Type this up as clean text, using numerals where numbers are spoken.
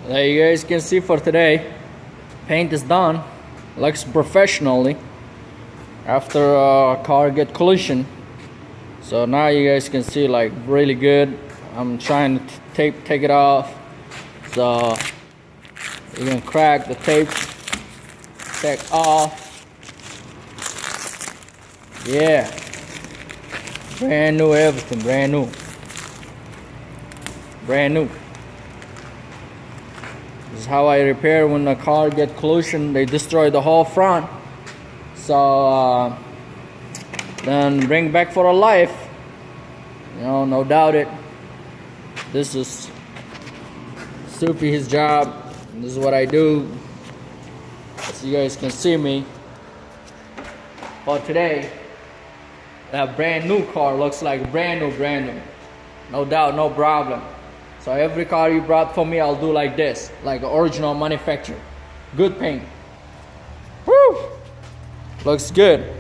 Like you guys can see for today, paint is done. Looks professionally after car get collision. So now you guys can see like really good. I'm trying to take it off. So you can crack the tape, take off. Yeah, brand new everything, brand new. This is how I repair when the car get collision. They destroy the whole front. So then bring back for a life. No doubt it. This is Soupy, his job. And this is what I do. As you guys can see me. But today, that brand new car looks like brand new. No doubt, no problem. So every car you brought for me, I'll do like this, like original manufacturer. Good paint. Woo! Looks good.